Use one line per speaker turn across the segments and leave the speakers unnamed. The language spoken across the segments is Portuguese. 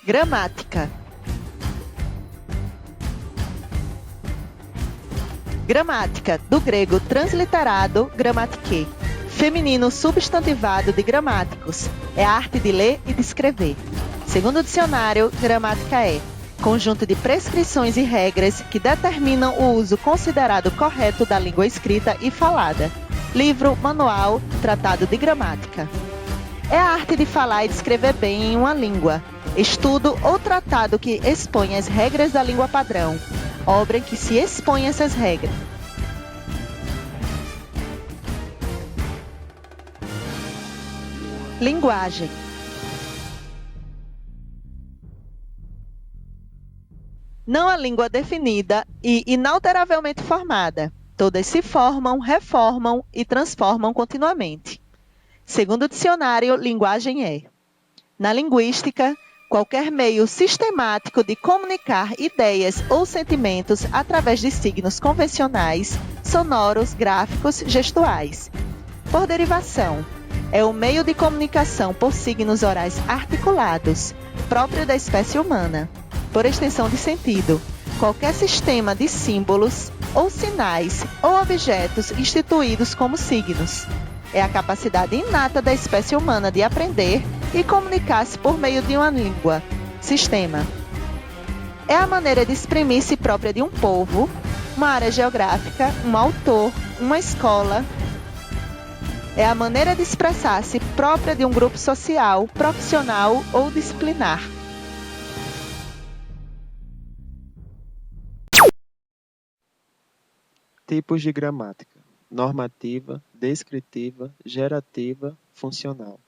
Gramática. Gramática, do grego transliterado, gramatike. Feminino substantivado de gramáticos. É a arte de ler e de escrever. Segundo o dicionário, gramática é conjunto de prescrições e regras que determinam o uso considerado correto da língua escrita e falada. Livro, manual, tratado de gramática. É a arte de falar e de escrever bem em uma língua. Estudo ou tratado que expõe as regras da língua padrão. Obra em que se expõe essas regras. Linguagem. Não há língua definida e inalteravelmente formada. Todas se formam, reformam e transformam continuamente. Segundo o dicionário, linguagem é, na linguística, qualquer meio sistemático de comunicar ideias ou sentimentos através de signos convencionais, sonoros, gráficos, gestuais. Por derivação, é o meio de comunicação por signos orais articulados, próprio da espécie humana. Por extensão de sentido, qualquer sistema de símbolos ou sinais ou objetos instituídos como signos. É a capacidade inata da espécie humana de aprender e comunicar-se por meio de uma língua, sistema. É a maneira de exprimir-se própria de um povo, uma área geográfica, um autor, uma escola. É a maneira de expressar-se própria de um grupo social, profissional ou disciplinar.
Tipos de gramática: normativa, descritiva, gerativa, funcional.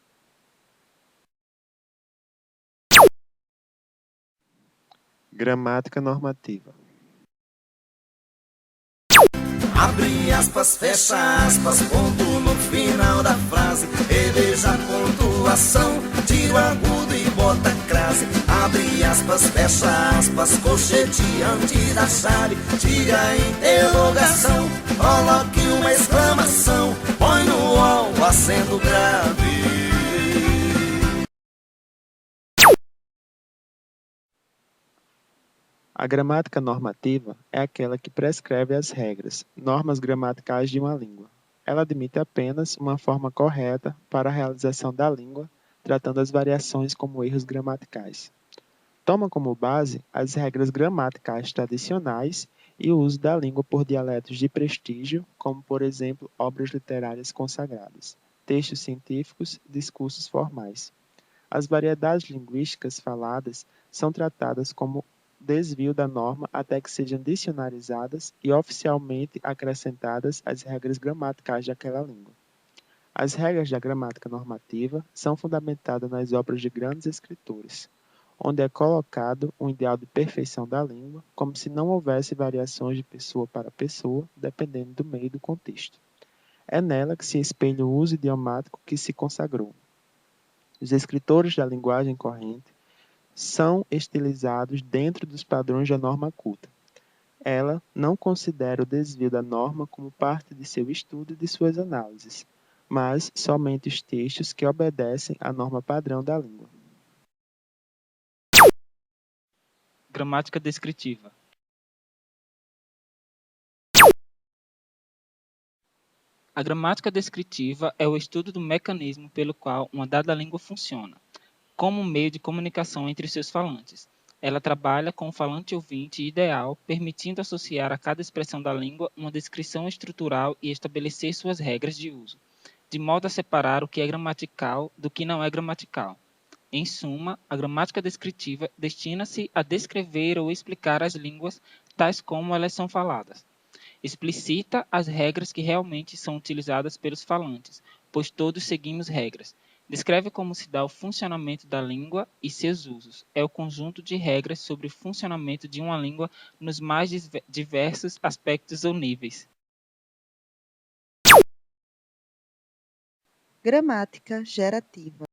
Gramática normativa.
Abre aspas, fecha aspas, ponto no final da frase. Reveja a pontuação, tira o agudo e bota crase. Abre aspas, fecha aspas, colchete antes da chave. Tira a interrogação, coloque uma exclamação. Põe no UOL, acento grave.
A gramática normativa é aquela que prescreve as regras, normas gramaticais de uma língua. Ela admite apenas uma forma correta para a realização da língua, tratando as variações como erros gramaticais. Toma como base as regras gramaticais tradicionais e o uso da língua por dialetos de prestígio, como, por exemplo, obras literárias consagradas, textos científicos, discursos formais. As variedades linguísticas faladas são tratadas como desvio da norma até que sejam dicionarizadas e oficialmente acrescentadas as regras gramaticais daquela língua. As regras da gramática normativa são fundamentadas nas obras de grandes escritores, onde é colocado um ideal de perfeição da língua, como se não houvesse variações de pessoa para pessoa, dependendo do meio e do contexto. É nela que se espelha o uso idiomático que se consagrou. Os escritores da linguagem corrente são estilizados dentro dos padrões da norma culta. Ela não considera o desvio da norma como parte de seu estudo e de suas análises, mas somente os textos que obedecem à norma padrão da língua.
Gramática descritiva. A gramática descritiva é o estudo do mecanismo pelo qual uma dada língua funciona, como meio de comunicação entre seus falantes. Ela trabalha com o falante ouvinte ideal, permitindo associar a cada expressão da língua uma descrição estrutural e estabelecer suas regras de uso, de modo a separar o que é gramatical do que não é gramatical. Em suma, a gramática descritiva destina-se a descrever ou explicar as línguas tais como elas são faladas. Explicita as regras que realmente são utilizadas pelos falantes, pois todos seguimos regras. Descreve como se dá o funcionamento da língua e seus usos. É o conjunto de regras sobre o funcionamento de uma língua nos mais diversos aspectos ou níveis.
Gramática gerativa.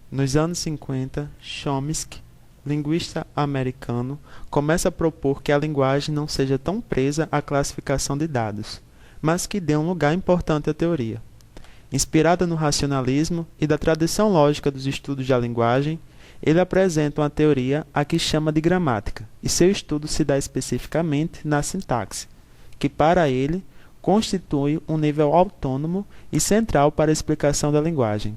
Nos anos 50, Chomsky, linguista americano, começa a propor que a linguagem não seja tão presa à classificação de dados, mas que dê um lugar importante à teoria. Inspirada no racionalismo e da tradição lógica dos estudos da linguagem, ele apresenta uma teoria a que chama de gramática, e seu estudo se dá especificamente na sintaxe, que para ele constitui um nível autônomo e central para a explicação da linguagem.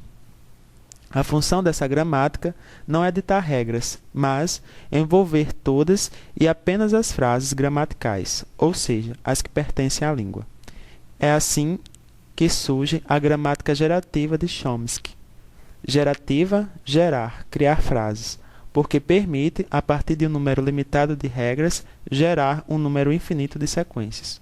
A função dessa gramática não é ditar regras, mas envolver todas e apenas as frases gramaticais, ou seja, as que pertencem à língua. É assim que surge a gramática gerativa de Chomsky. Gerativa, gerar, criar frases, porque permite, a partir de um número limitado de regras, gerar um número infinito de sequências.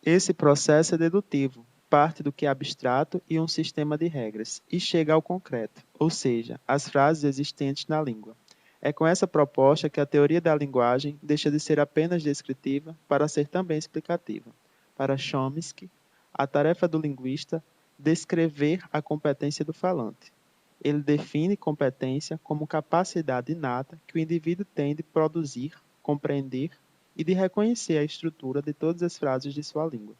Esse processo é dedutivo, parte do que é abstrato e um sistema de regras, e chega ao concreto, ou seja, às frases existentes na língua. É com essa proposta que a teoria da linguagem deixa de ser apenas descritiva para ser também explicativa. Para Chomsky, a tarefa do linguista é descrever a competência do falante. Ele define competência como capacidade inata que o indivíduo tem de produzir, compreender e de reconhecer a estrutura de todas as frases de sua língua.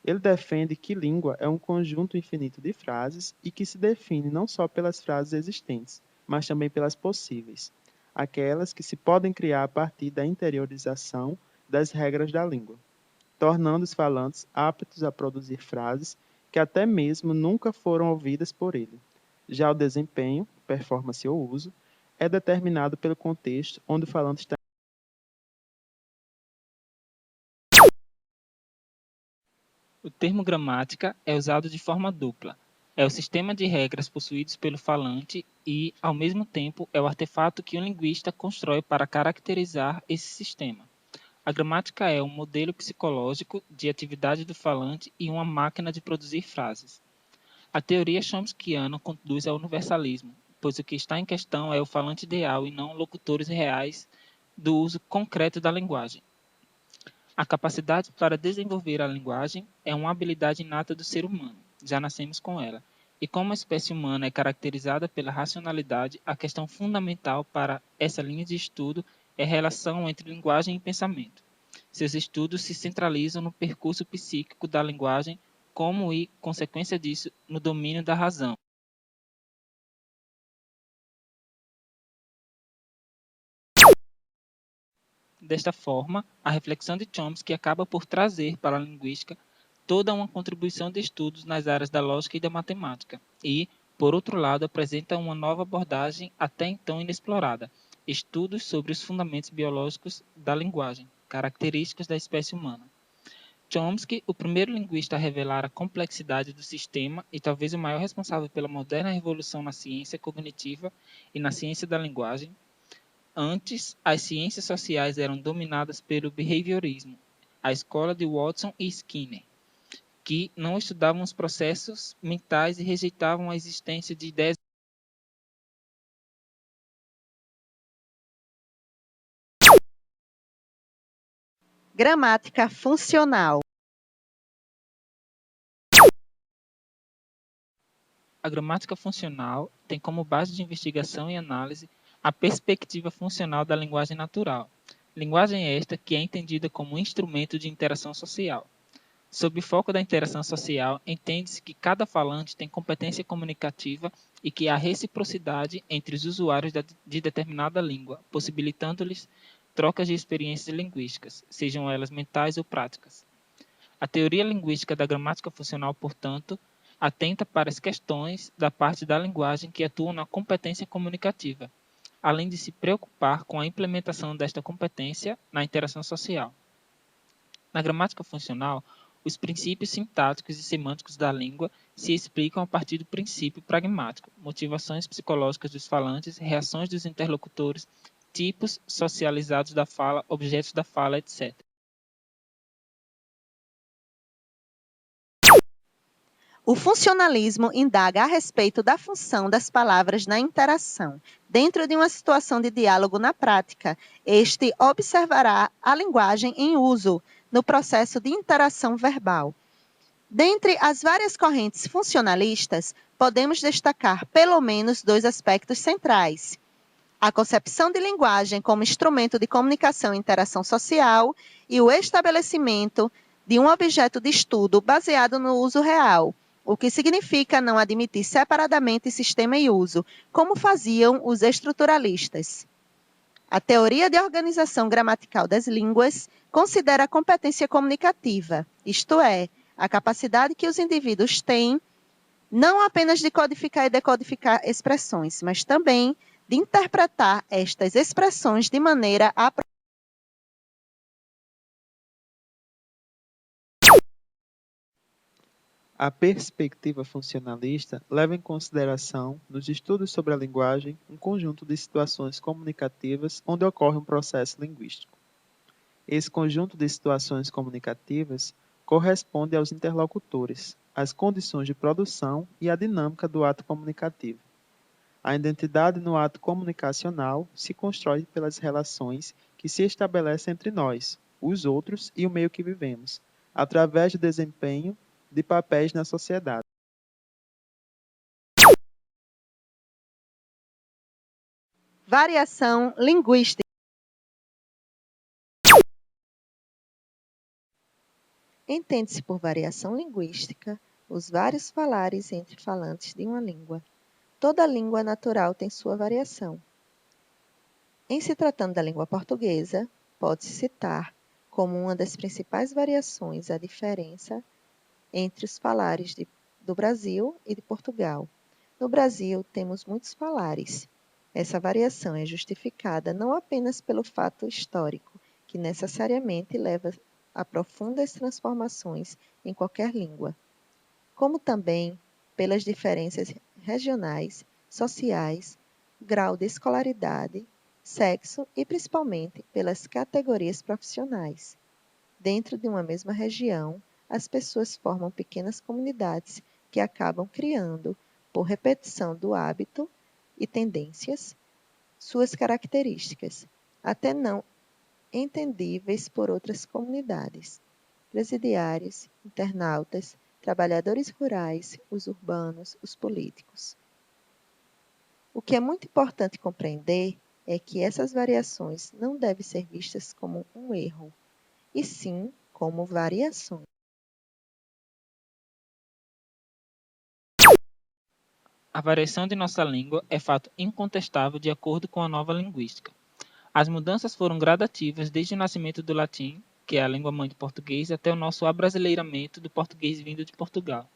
Ele defende que língua é um conjunto infinito de frases e que se define não só pelas frases existentes, mas também pelas possíveis, aquelas que se podem criar a partir da interiorização das regras da língua, tornando os falantes aptos a produzir frases que até mesmo nunca foram ouvidas por ele. Já o desempenho, performance ou uso, é determinado pelo contexto onde o falante está.
O termo gramática é usado de forma dupla. É o sistema de regras possuídos pelo falante e, ao mesmo tempo, é o artefato que um linguista constrói para caracterizar esse sistema. A gramática é um modelo psicológico de atividade do falante e uma máquina de produzir frases. A teoria chomskyana conduz ao universalismo, pois o que está em questão é o falante ideal e não locutores reais do uso concreto da linguagem. A capacidade para desenvolver a linguagem é uma habilidade inata do ser humano, já nascemos com ela. E como a espécie humana é caracterizada pela racionalidade, a questão fundamental para essa linha de estudo é a relação entre linguagem e pensamento. Seus estudos se centralizam no percurso psíquico da linguagem, como e, consequência disso, no domínio da razão. Desta forma, a reflexão de Chomsky acaba por trazer para a linguística toda uma contribuição de estudos nas áreas da lógica e da matemática e, por outro lado, apresenta uma nova abordagem até então inexplorada, estudos sobre os fundamentos biológicos da linguagem, características da espécie humana. Chomsky, o primeiro linguista a revelar a complexidade do sistema e talvez o maior responsável pela moderna revolução na ciência cognitiva e na ciência da linguagem. Antes, as ciências sociais eram dominadas pelo behaviorismo, a escola de Watson e Skinner, que não estudavam os processos mentais e rejeitavam a existência de ideias.
Gramática funcional.
A gramática funcional tem como base de investigação e análise a perspectiva funcional da linguagem natural. Linguagem esta que é entendida como um instrumento de interação social. Sob o foco da interação social, entende-se que cada falante tem competência comunicativa e que há reciprocidade entre os usuários de determinada língua, possibilitando-lhes trocas de experiências linguísticas, sejam elas mentais ou práticas. A teoria linguística da gramática funcional, portanto, atenta para as questões da parte da linguagem que atuam na competência comunicativa, além de se preocupar com a implementação desta competência na interação social. Na gramática funcional, os princípios sintáticos e semânticos da língua se explicam a partir do princípio pragmático, motivações psicológicas dos falantes, reações dos interlocutores, tipos socializados da fala, objetos da fala, etc.
O funcionalismo indaga a respeito da função das palavras na interação. Dentro de uma situação de diálogo na prática, este observará a linguagem em uso no processo de interação verbal. Dentre as várias correntes funcionalistas, podemos destacar pelo menos dois aspectos centrais. a concepção de linguagem como instrumento de comunicação e interação social e o estabelecimento de um objeto de estudo baseado no uso real, o que significa não admitir separadamente sistema e uso, como faziam os estruturalistas. A teoria de organização gramatical das línguas considera a competência comunicativa, isto é, a capacidade que os indivíduos têm não apenas de codificar e decodificar expressões, mas também de interpretar estas expressões de maneira apropriada.
A perspectiva funcionalista leva em consideração, nos estudos sobre a linguagem, um conjunto de situações comunicativas onde ocorre um processo linguístico. Esse conjunto de situações comunicativas corresponde aos interlocutores, às condições de produção e à dinâmica do ato comunicativo. A identidade no ato comunicacional se constrói pelas relações que se estabelecem entre nós, os outros e o meio que vivemos, através do desempenho de papéis na sociedade.
Variação linguística. Entende-se por variação linguística os vários falares entre falantes de uma língua. Toda língua natural tem sua variação. Em se tratando da língua portuguesa, pode-se citar como uma das principais variações a diferença entre os falares do Brasil e de Portugal. No Brasil, temos muitos falares. Essa variação é justificada não apenas pelo fato histórico, que necessariamente leva a profundas transformações em qualquer língua, como também pelas diferenças regionais, sociais, grau de escolaridade, sexo e principalmente pelas categorias profissionais. Dentro de uma mesma região, as pessoas formam pequenas comunidades que acabam criando, por repetição do hábito e tendências, suas características, até não entendíveis por outras comunidades. Presidiários, internautas, trabalhadores rurais, os urbanos, os políticos. O que é muito importante compreender é que essas variações não devem ser vistas como um erro, e sim como variações.
A variação de nossa língua é fato incontestável de acordo com a nova linguística. As mudanças foram gradativas desde o nascimento do latim, que é a língua-mãe do português, até o nosso abrasileiramento do português vindo de Portugal.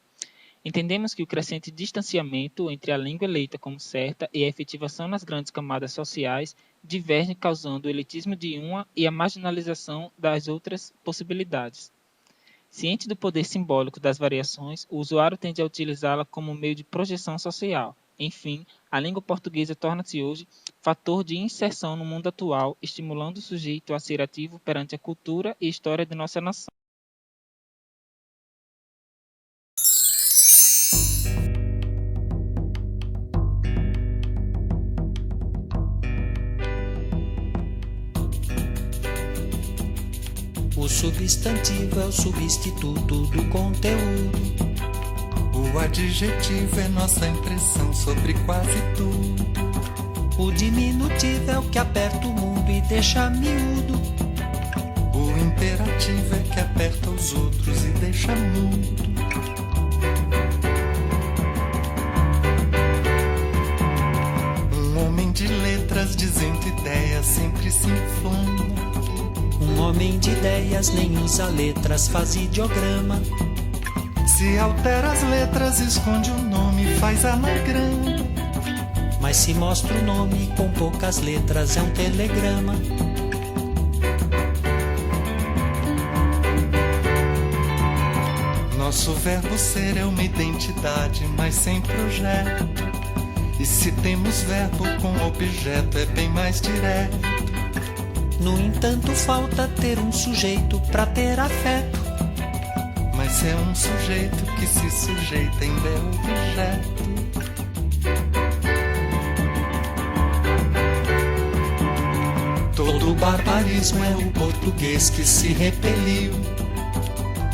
Entendemos que o crescente distanciamento entre a língua eleita como certa e a efetivação nas grandes camadas sociais divergem, causando o elitismo de uma e a marginalização das outras possibilidades. Ciente do poder simbólico das variações, o usuário tende a utilizá-la como meio de projeção social. Enfim, a língua portuguesa torna-se hoje fator de inserção no mundo atual, estimulando o sujeito a ser ativo perante a cultura e história de nossa nação.
O substantivo é o substituto do conteúdo.
O adjetivo é nossa impressão sobre quase tudo.
O diminutivo é o que aperta o mundo e deixa miúdo.
O imperativo é que aperta os outros e deixa mudo. Um homem de letras dizendo ideias sempre se inflama.
Um homem de ideias nem usa letras, faz ideograma.
Se altera as letras, esconde o nome, faz anagrama.
Mas se mostra o nome com poucas letras, é um telegrama.
Nosso verbo ser é uma identidade, mas sem projeto. E se temos verbo com objeto, é bem mais direto.
No entanto, falta ter um sujeito pra ter afeto.
Mas é um sujeito que se sujeita ainda é objeto.
Todo barbarismo é o português que se repeliu.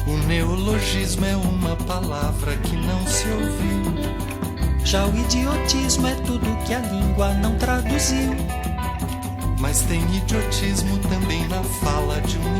O neologismo é uma palavra que não se ouviu.
Já o idiotismo é tudo que a língua não traduziu.
Brasil. Mas tem idiotismo também na fala de um